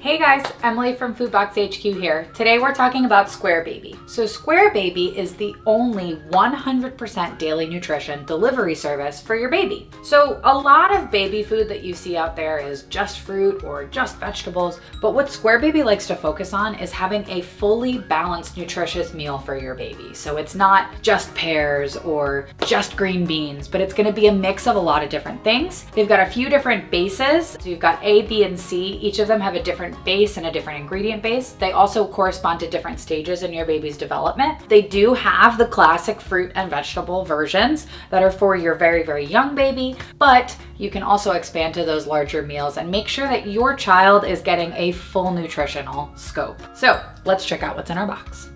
Hey guys, Emily from Foodbox HQ here. Today we're talking about Square Baby. So Square Baby is the only 100% daily nutrition delivery service for your baby. So a lot of baby food that you see out there is just fruit or just vegetables, but what Square Baby likes to focus on is having a fully balanced, nutritious meal for your baby. So it's not just pears or just green beans, but it's gonna be a mix of a lot of different things. They've got a few different bases. So you've got A, B, and C. Each of them have a different base and a different ingredient base. They also correspond to different stages in your baby's development. They do have the classic fruit and vegetable versions that are for your very, very young baby, but you can also expand to those larger meals and make sure that your child is getting a full nutritional scope. So let's check out what's in our box.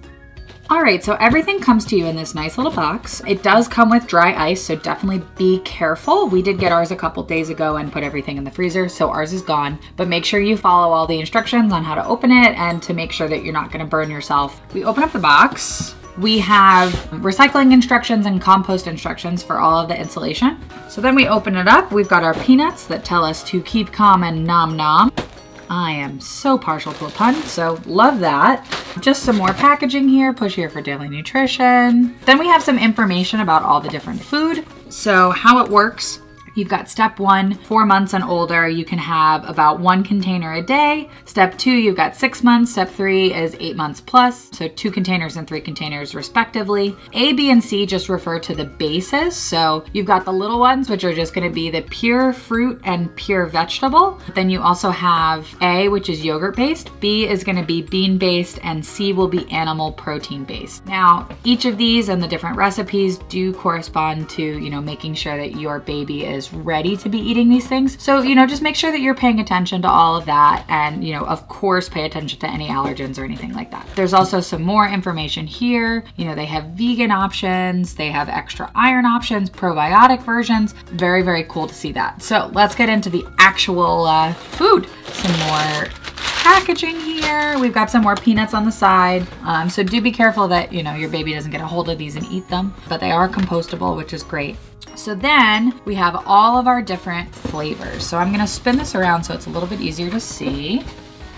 All right, so everything comes to you in this nice little box. It does come with dry ice, so definitely be careful. We did get ours a couple days ago and put everything in the freezer, so ours is gone. But make sure you follow all the instructions on how to open it and to make sure that you're not gonna burn yourself. We open up the box. We have recycling instructions and compost instructions for all of the insulation. So then we open it up. We've got our peanuts that tell us to keep calm and nom nom. I am so partial to a pun, so love that. Just some more packaging here, push here for daily nutrition. Then we have some information about all the different food. So how it works. You've got step 1, 4 months and older, you can have about 1 container a day. Step 2, you've got 6 months. Step 3 is 8 months plus, so 2 containers and 3 containers respectively. A, B, and C just refer to the bases. So you've got the little ones, which are just gonna be the pure fruit and pure vegetable. Then you also have A, which is yogurt based, B is gonna be bean based, and C will be animal protein based. Now, each of these and the different recipes do correspond to, making sure that your baby is ready to be eating these things. So, just make sure that you're paying attention to all of that and, of course, pay attention to any allergens or anything like that. There's also some more information here. They have vegan options, they have extra iron options, probiotic versions. Very, very cool to see that. So let's get into the actual food. Some more packaging here. We've got some more peanuts on the side. So do be careful that, your baby doesn't get a hold of these and eat them, but they are compostable, which is great. So then we have all of our different flavors. So I'm gonna spin this around so it's a little bit easier to see.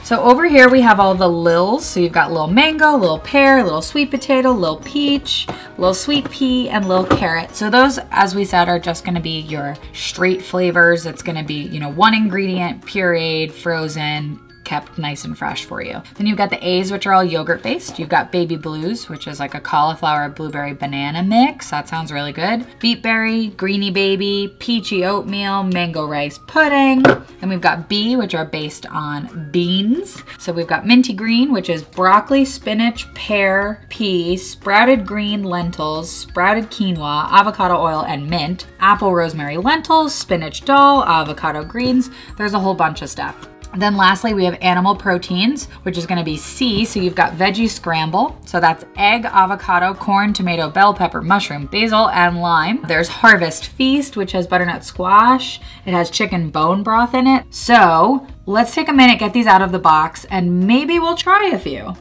So over here we have all the lils. So you've got little mango, little pear, little sweet potato, little peach, little sweet pea, and little carrot. So those, as we said, are just gonna be your straight flavors. It's gonna be, 1 ingredient, pureed, frozen, kept nice and fresh for you. Then you've got the A's, which are all yogurt based. You've got Baby Blues, which is like a cauliflower, blueberry, banana mix. That sounds really good. Beetberry, Greenie Baby, Peachy Oatmeal, Mango Rice Pudding. Then we've got B, which are based on beans. So we've got Minty Green, which is broccoli, spinach, pear, pea, sprouted green lentils, sprouted quinoa, avocado oil, and mint. Apple rosemary lentils, spinach dal, avocado greens. There's a whole bunch of stuff. Then lastly, we have animal proteins, which is gonna be C. So you've got veggie scramble. So that's egg, avocado, corn, tomato, bell pepper, mushroom, basil, and lime. There's Harvest Feast, which has butternut squash. It has chicken bone broth in it. So let's take a minute, get these out of the box, and maybe we'll try a few.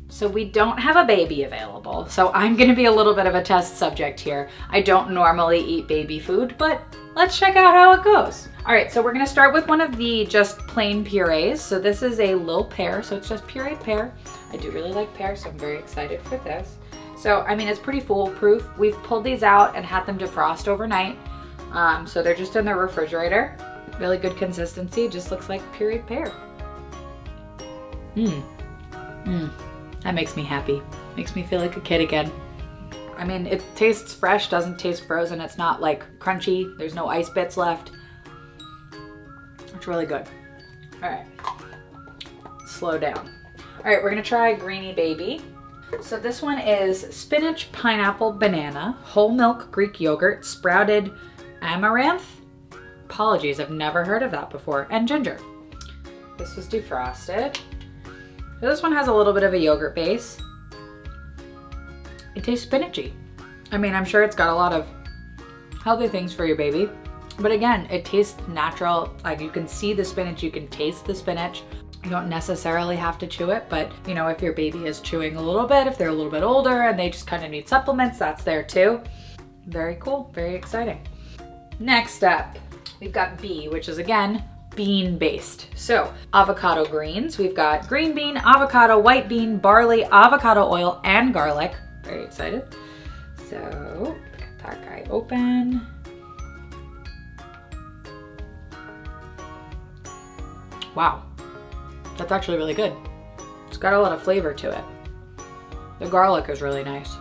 So we don't have a baby available, so I'm gonna be a little bit of a test subject here. I don't normally eat baby food, but let's check out how it goes. All right, so we're gonna start with one of the just plain purees. So this is a little pear, so it's just pureed pear. I do really like pear, so I'm very excited for this. So, it's pretty foolproof. We've pulled these out and had them defrost overnight. So they're just in the refrigerator. Really good consistency, just looks like pureed pear. That makes me happy. Makes me feel like a kid again. It tastes fresh, doesn't taste frozen. It's not like crunchy. There's no ice bits left. It's really good. All right, slow down. All right, we're gonna try Greenie Baby. So this one is spinach, pineapple, banana, whole milk Greek yogurt, sprouted amaranth. Apologies, I've never heard of that before, and ginger. This was defrosted. So this one has a little bit of a yogurt base. It tastes spinachy. I'm sure it's got a lot of healthy things for your baby. But again, it tastes natural. Like you can see the spinach, you can taste the spinach. You don't necessarily have to chew it, but if your baby is chewing a little bit, if they're a little bit older and they just kind of need supplements, that's there too. Very cool, very exciting. Next up, we've got B, which is again, bean based. So avocado greens, we've got green bean, avocado, white bean, barley, avocado oil, and garlic. Very excited. So get that guy open. Wow, that's actually really good. It's got a lot of flavor to it. The garlic is really nice.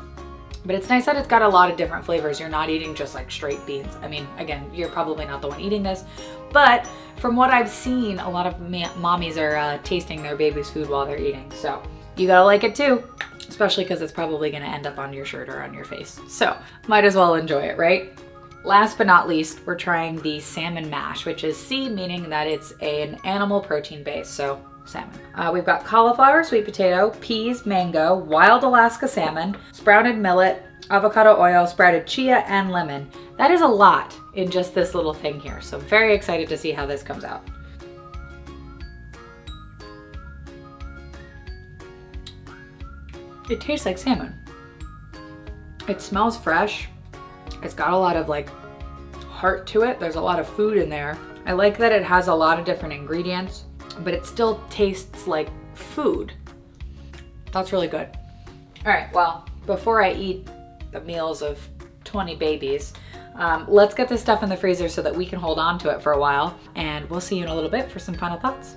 But it's nice that it's got a lot of different flavors. You're not eating just like straight beans. I mean, again, you're probably not the one eating this, but from what I've seen, a lot of mommies are tasting their baby's food while they're eating. So you gotta like it too, especially because it's probably gonna end up on your shirt or on your face. So might as well enjoy it, right? Last but not least, we're trying the salmon mash, which is C, meaning that it's an animal protein base. So salmon. We've got cauliflower, sweet potato, peas, mango, wild Alaska salmon, sprouted millet, avocado oil, sprouted chia, and lemon. That is a lot in just this little thing here. So I'm very excited to see how this comes out. It tastes like salmon. It smells fresh. It's got a lot of like heart to it. There's a lot of food in there. I like that it has a lot of different ingredients, but it still tastes like food. That's really good. All right, well, before I eat the meals of 20 babies, let's get this stuff in the freezer so that we can hold on to it for a while, and we'll see you in a little bit for some final thoughts.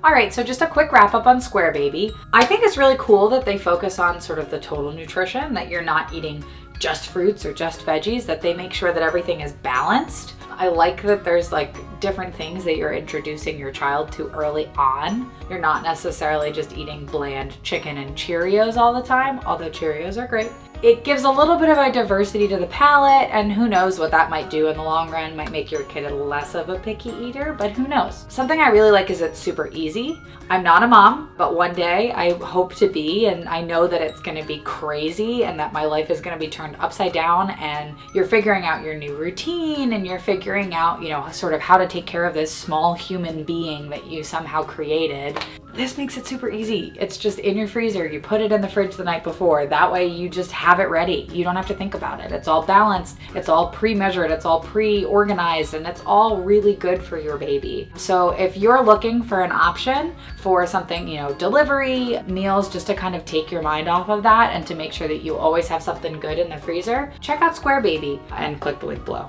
All right, so just a quick wrap up on Square Baby. I think it's really cool that they focus on sort of the total nutrition, that you're not eating just fruits or just veggies, that they make sure that everything is balanced. I like that there's like different things that you're introducing your child to early on. You're not necessarily just eating bland chicken and Cheerios all the time, although Cheerios are great. It gives a little bit of a diversity to the palate, and who knows what that might do in the long run. Might make your kid less of a picky eater, but who knows. Something I really like is it's super easy. I'm not a mom, but one day I hope to be, and I know that it's gonna be crazy and that my life is gonna be turned upside down, and you're figuring out your new routine, and you're figuring out, you know, sort of how to take care of this small human being that you somehow created. This makes it super easy. It's just in your freezer. You put it in the fridge the night before. That way you just have it ready. You don't have to think about it. It's all balanced. It's all pre-measured. It's all pre-organized, and it's all really good for your baby. So if you're looking for an option for something, you know, delivery, meals, just to kind of take your mind off of that and to make sure that you always have something good in the freezer, check out Square Baby and click the link below.